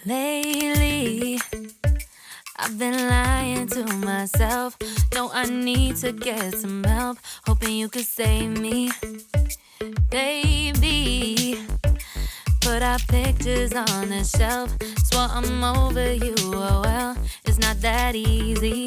Lately, I've been lying to myself. No, I need to get some help. Hoping you could save me, baby. Put our pictures on the shelf. Swore I'm over you, oh well, it's not that easy.